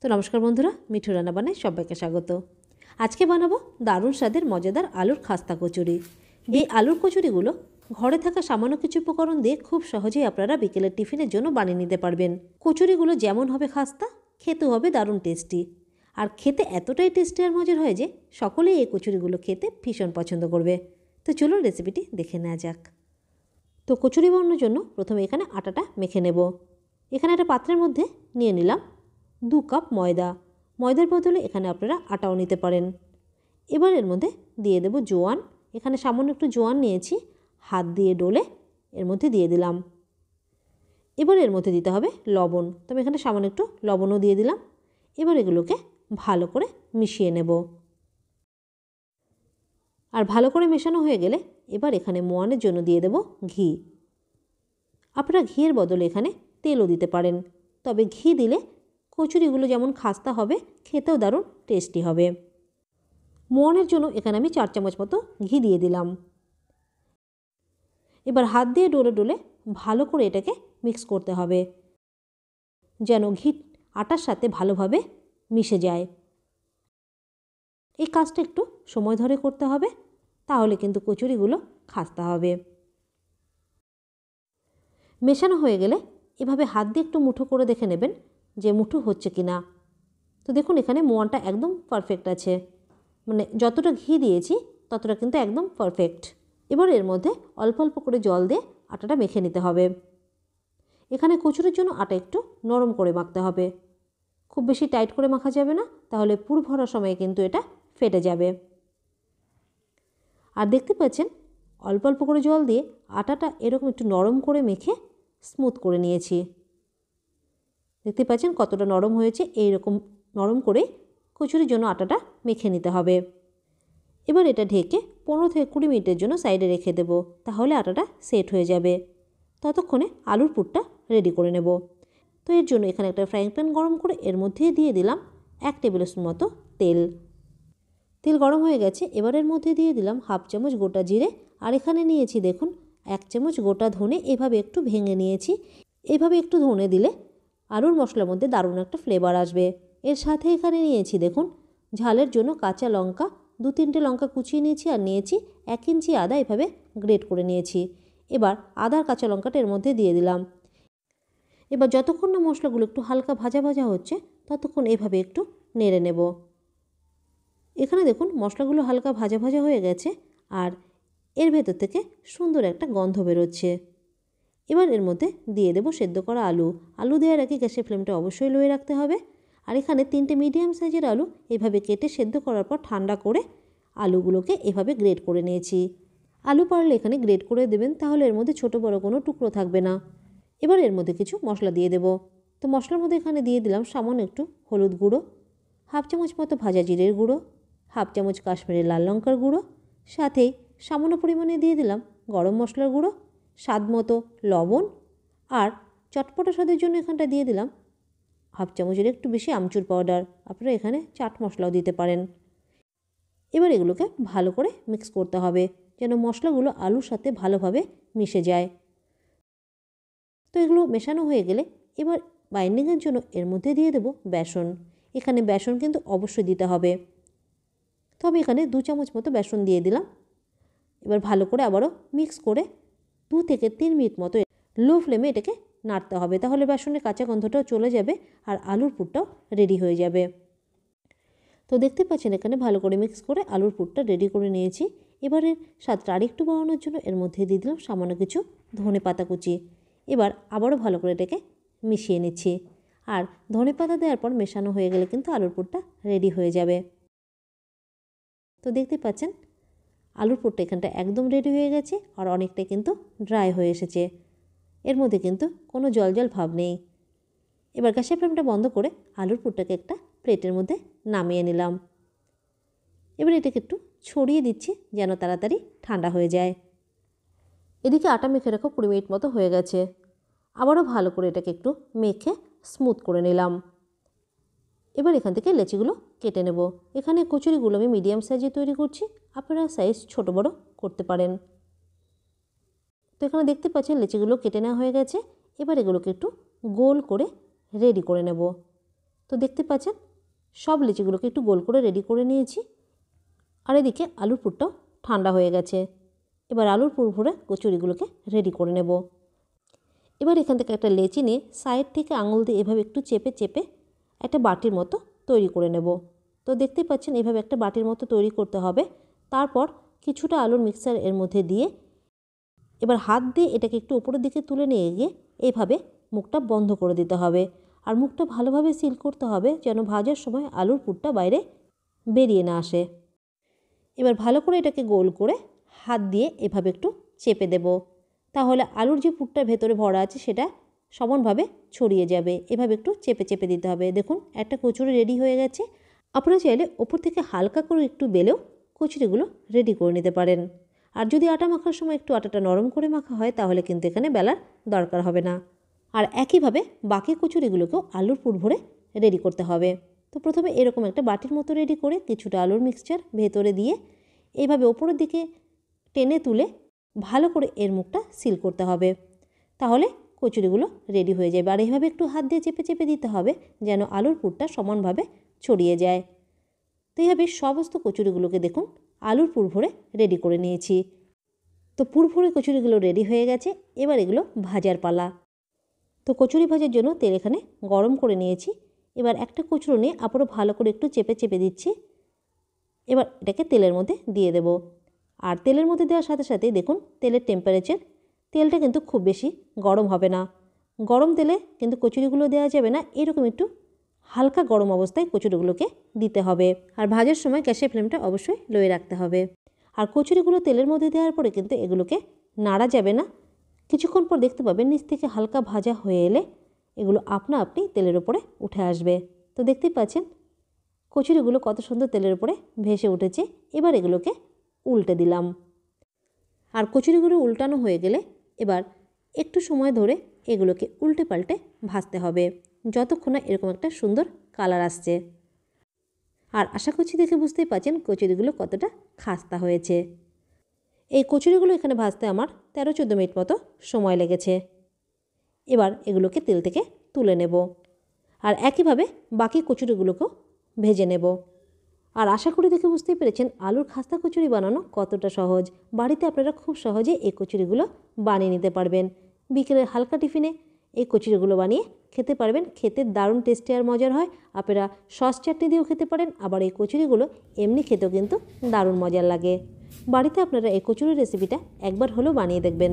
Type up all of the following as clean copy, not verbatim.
তো নমস্কার বন্ধুরা, মিঠু রান্না বানায় সবাইকে স্বাগত। আজকে বানাবো দারুণ স্বাদের মজাদার আলুর খাস্তা কচুরি। এই আলুর কচুরিগুলো ঘরে থাকা সামান্য কিছু উপকরণ দিয়ে খুব সহজেই আপনারা বিকেলের টিফিনের জন্য বানিয়ে নিতে পারবেন। কচুরিগুলো যেমন হবে খাস্তা, খেতে হবে দারুণ টেস্টি। আর খেতে এতটাই টেস্টি আর মজার হয় যে সকলেই এই কচুরিগুলো খেতে ভীষণ পছন্দ করবে। তো চলুন রেসিপিটি দেখে নেওয়া যাক। তো কচুরি বানানোর জন্য প্রথমে এখানে আটাটা মেখে নেব। এখানে একটা পাত্রের মধ্যে নিয়ে নিলাম 2 কাপ ময়দা। ময়দার বদলে এখানে আপনারা আটাও নিতে পারেন। এবার এর মধ্যে দিয়ে দেব জোয়ান। এখানে সামান্য একটু জোয়ান নিয়েছি, হাত দিয়ে ডলে এর মধ্যে দিয়ে দিলাম। এবার এর মধ্যে দিতে হবে লবণ, তবে এখানে সামান্য একটু লবণও দিয়ে দিলাম। এবার এগুলোকে ভালো করে মিশিয়ে নেব। আর ভালো করে মেশানো হয়ে গেলে এবার এখানে মোয়ানের জন্য দিয়ে দেব ঘি। আপনারা ঘিয়ের বদলে এখানে তেলও দিতে পারেন, তবে ঘি দিলে কচুরিগুলো যেমন খাস্তা হবে, খেতেও দারুণ টেস্টি হবে। মোয়ানের জন্য এখানে আমি 4 চামচ মতো ঘি দিয়ে দিলাম। এবার হাত দিয়ে ডলে ডলে ভালো করে এটাকে মিক্স করতে হবে, যেন ঘি আটার সাথে ভালোভাবে মিশে যায়। এই কাজটা একটু সময় ধরে করতে হবে, তাহলে কিন্তু কচুরিগুলো খাস্তা হবে। মেশানো হয়ে গেলে এভাবে হাত দিয়ে একটু মুঠো করে দেখে নেবেন যে মুঠো হচ্ছে কি না। তো দেখুন এখানে মোয়ানটা একদম পারফেক্ট আছে, মানে যতটা ঘি দিয়েছি ততটা কিন্তু একদম পারফেক্ট। এবার এর মধ্যে অল্প অল্প করে জল দিয়ে আটাটা মেখে নিতে হবে। এখানে কচুরির জন্য আটা একটু নরম করে মাখতে হবে, খুব বেশি টাইট করে মাখা যাবে না, তাহলে পুর ভরার সময় কিন্তু এটা ফেটে যাবে। আর দেখতে পাচ্ছেন অল্প অল্প করে জল দিয়ে আটাটা এরকম একটু নরম করে মেখে স্মুথ করে নিয়েছি। দেখতে পাচ্ছেন কতটা নরম হয়েছে। এইরকম নরম করে কচুরির জন্য আটাটা মেখে নিতে হবে। এবার এটা ঢেকে 15 থেকে 20 মিনিটের জন্য সাইডে রেখে দেব, তাহলে আটাটা সেট হয়ে যাবে। ততক্ষণে আলুর পুরটা রেডি করে নেব। তো এর জন্য এখানে একটা ফ্রাইং প্যান গরম করে এর মধ্যে দিয়ে দিলাম 1 টেবিল স্পুন মতো তেল। তেল গরম হয়ে গেছে, এবার এর মধ্যে দিয়ে দিলাম 1/2 চামচ গোটা জিরে। আর এখানে নিয়েছি দেখুন 1 চামচ গোটা ধনে, এভাবে একটু ভেঙে নিয়েছি। এভাবে একটু ধনে দিলে আলুর মশলার মধ্যে দারুণ একটা ফ্লেভার আসবে। এর সাথে এখানে নিয়েছি দেখুন ঝালের জন্য কাঁচা লঙ্কা, 2-3টে লঙ্কা কুচিয়ে নিয়েছি, আর নিয়েছি 1 ইঞ্চি আদা এভাবে গ্রেট করে নিয়েছি। এবার আদার কাঁচা লঙ্কাটা এর মধ্যে দিয়ে দিলাম। এবার যতক্ষণ না মশলাগুলো একটু হালকা ভাজা ভাজা হচ্ছে ততক্ষণ এভাবে একটু নেড়ে নেব। এখানে দেখুন মশলাগুলো হালকা ভাজা ভাজা হয়ে গেছে, আর এর ভেতর থেকে সুন্দর একটা গন্ধ বেরোচ্ছে। এবার এর মধ্যে দিয়ে দেব সেদ্ধ করা আলু। আলু দেওয়ার আগে গ্যাসের ফ্লেমটা অবশ্যই লোয়ে রাখতে হবে। আর এখানে 3টে মিডিয়াম সাইজের আলু এভাবে কেটে সেদ্ধ করার পর ঠান্ডা করে আলুগুলোকে এভাবে গ্রেট করে নিয়েছি। আলু পারলে এখানে গ্রেট করে দেবেন, তাহলে এর মধ্যে ছোটো বড়ো কোনো টুকরো থাকবে না। এবার এর মধ্যে কিছু মশলা দিয়ে দেব। তো মশলার মধ্যে এখানে দিয়ে দিলাম সামান্য একটু হলুদ গুঁড়ো, 1/2 চামচ মতো ভাজা জিরের গুঁড়ো, 1/2 চামচ কাশ্মীরি লাল লঙ্কার গুঁড়ো, সাথেই সামান্য পরিমাণে দিয়ে দিলাম গরম মশলার গুঁড়ো, স্বাদ মতো লবণ, আর চটপটা স্বাদের জন্য এখানটা দিয়ে দিলাম 1/2 চামচের একটু বেশি আমচুর পাউডার। আপনারা এখানে চাট মশলাও দিতে পারেন। এবার এগুলোকে ভালো করে মিক্স করতে হবে, যেন মশলাগুলো আলুর সাথে ভালোভাবে মিশে যায়। তো এগুলো মেশানো হয়ে গেলে এবার বাইন্ডিংয়ের জন্য এর মধ্যে দিয়ে দেব বেসন। এখানে বেসন কিন্তু অবশ্যই দিতে হবে, তবে এখানে 2 চামচ মতো বেসন দিয়ে দিলাম। এবার ভালো করে আবারও মিক্স করে 2 থেকে 3 মিনিট মতো লো ফ্লেমে এটাকে নাড়তে হবে, তাহলে বেসনের কাঁচা গন্ধটাও চলে যাবে আর আলুর পুরটাও রেডি হয়ে যাবে। তো দেখতে পাচ্ছেন এখানে ভালো করে মিক্স করে আলুর পুরটা রেডি করে নিয়েছি। এবারে স্বাদটা আরেকটু বাড়ানোর জন্য এর মধ্যে দিয়ে দিলাম সামান্য কিছু ধনে পাতা কুচি। এবার আবারও ভালো করে এটাকে মিশিয়ে নিচ্ছি। আর ধনে পাতা দেওয়ার পর মেশানো হয়ে গেলে কিন্তু আলুর পুরটা রেডি হয়ে যাবে। তো দেখতে পাচ্ছেন আলুর পুরটা এখানটা একদম রেডি হয়ে গেছে, আর অনেকটাই কিন্তু ড্রাই হয়ে এসেছে। এর মধ্যে কিন্তু কোনো জল জল ভাব নেই। এবার গ্যাসের ফ্লেমটা বন্ধ করে আলুর পুরটাকে একটা প্লেটের মধ্যে নামিয়ে নিলাম। এবার এটাকে একটু ছড়িয়ে দিচ্ছি যেন তাড়াতাড়ি ঠান্ডা হয়ে যায়। এদিকে আটা মেখে রাখো 20 মিনিট মতো হয়ে গেছে। আবারও ভালো করে এটাকে একটু মেখে স্মুথ করে নিলাম। এবার এখান থেকে লেচিগুলো কেটে নেব। এখানে কচুরিগুলো আমি মিডিয়াম সাইজে তৈরি করছি, আপনারা সাইজ ছোট বড় করতে পারেন। তো এখানে দেখতে পাচ্ছেন লেচিগুলো কেটে নেওয়া হয়ে গেছে। এবার এগুলোকে একটু গোল করে রেডি করে নেব। তো দেখতে পাচ্ছেন সব লিচিগুলোকে একটু গোল করে রেডি করে নিয়েছি। আর এদিকে আলুর পুরটাও ঠান্ডা হয়ে গেছে। এবার আলুর পুর ভরে কচুরিগুলোকে রেডি করে নেব। এবার এখান থেকে একটা লেচি নিয়ে সাইড থেকে আঙুল দিয়ে এভাবে একটু চেপে চেপে একটা বাটির মতো তৈরি করে নেব। তো দেখতে পাচ্ছেন এভাবে একটা বাটির মতো তৈরি করতে হবে। তারপর কিছুটা আলুর মিক্সচার এর মধ্যে দিয়ে এবার হাত দিয়ে এটাকে একটু উপরের দিকে তুলে নিয়ে গিয়ে এইভাবে মুখটা বন্ধ করে দিতে হবে। আর মুখটা ভালোভাবে সিল করতে হবে যেন ভাজার সময় আলুর পুরটা বাইরে বেরিয়ে না আসে। এবার ভালো করে এটাকে গোল করে হাত দিয়ে এভাবে একটু চেপে দেব। তাহলে আলুর যে পুরটা ভেতরে ভরা আছে সেটা সমানভাবে ছড়িয়ে যাবে। এভাবে একটু চেপে চেপে দিতে হবে। দেখুন একটা কচুরি রেডি হয়ে গেছে। আপনারা চাইলে ওপর থেকে হালকা করে একটু বেলেও কচুরিগুলো রেডি করে নিতে পারেন। আর যদি আটা মাখার সময় একটু আটাটা নরম করে মাখা হয় তাহলে কিন্তু এখানে বেলার দরকার হবে না। আর একইভাবে বাকি কচুরিগুলোকেও আলুর পুর ভরে রেডি করতে হবে। তো প্রথমে এরকম একটা বাটির মতো রেডি করে কিছুটা আলুর মিক্সচার ভেতরে দিয়ে এইভাবে ওপরের দিকে টেনে তুলে ভালো করে এর মুখটা সিল করতে হবে। তাহলে কচুরিগুলো রেডি হয়ে যাবে। আর এইভাবে একটু হাত দিয়ে চেপে চেপে দিতে হবে যেন আলুর পুরটা সমানভাবে ছড়িয়ে যায়। তো এইভাবে সমস্ত কচুরিগুলোকে দেখুন আলুর পুর ভরে রেডি করে নিয়েছি। তো পুর ভরে কচুরিগুলো রেডি হয়ে গেছে। এবার এগুলো ভাজার পালা। তো কচুরি ভাজার জন্য তেল এখানে গরম করে নিয়েছি। এবার একটা কচুরি নিয়ে আবারও ভালো করে একটু চেপে চেপে দিচ্ছি। এবার এটাকে তেলের মধ্যে দিয়ে দেব। আর তেলের মধ্যে দেওয়ার সাথে সাথে দেখুন তেলের টেম্পারেচার, তেলটা কিন্তু খুব বেশি গরম হবে না। গরম তেলে কিন্তু কচুরিগুলো দেওয়া যাবে না, এরকম একটু হালকা গরম অবস্থায় কচুরিগুলোকে দিতে হবে। আর ভাজার সময় গ্যাসের ফ্লেমটা অবশ্যই লোয়ে রাখতে হবে। আর কচুরিগুলো তেলের মধ্যে দেওয়ার পরে কিন্তু এগুলোকে নাড়া যাবে না। কিছুক্ষণ পর দেখতে পাবেন নিচ থেকে হালকা ভাজা হয়ে এলে এগুলো আপনা আপনি তেলের ওপরে উঠে আসবে। তো দেখতেই পাচ্ছেন কচুরিগুলো কত সুন্দর তেলের উপরে ভেসে উঠেছে। এবার এগুলোকে উল্টে দিলাম। আর কচুরিগুলো উল্টানো হয়ে গেলে এবার একটু সময় ধরে এগুলোকে উল্টে পাল্টে ভাজতে হবে যতক্ষণ না এরকম একটা সুন্দর কালার আসছে। আর আশা করছি দেখে বুঝতেই পারছেন কচুরিগুলো কতটা খাস্তা হয়েছে। এই কচুরিগুলো এখানে ভাজতে আমার 13-14 মিনিট মতো সময় লেগেছে। এবার এগুলোকে তেল থেকে তুলে নেব। আর একইভাবে বাকি কচুরিগুলোকেও ভেজে নেব। আর আশা করি দেখে বুঝতেই পেরেছেন আলুর খাস্তা কচুরি বানানো কতটা সহজ। বাড়িতে আপনারা খুব সহজে এই কচুরিগুলো বানিয়ে নিতে পারবেন। বিকেলের হালকা টিফিনে এই কচুরিগুলো বানিয়ে খেতে পারবেন। খেতে দারুণ টেস্টি আর মজার হয়। আপনারা সস চাটনি দিয়েও খেতে পারেন। আবার এই কচুরিগুলো এমনি খেতেও কিন্তু দারুণ মজার লাগে। বাড়িতে আপনারা এই কচুরির রেসিপিটা একবার হলেও বানিয়ে দেখবেন।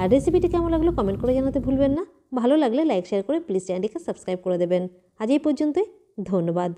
আর রেসিপিটি কেমন লাগলো কমেন্ট করে জানাতে ভুলবেন না। ভালো লাগলে লাইক শেয়ার করে প্লিজ চ্যানেলটিকে সাবস্ক্রাইব করে দেবেন। আজ এই পর্যন্তই, ধন্যবাদ।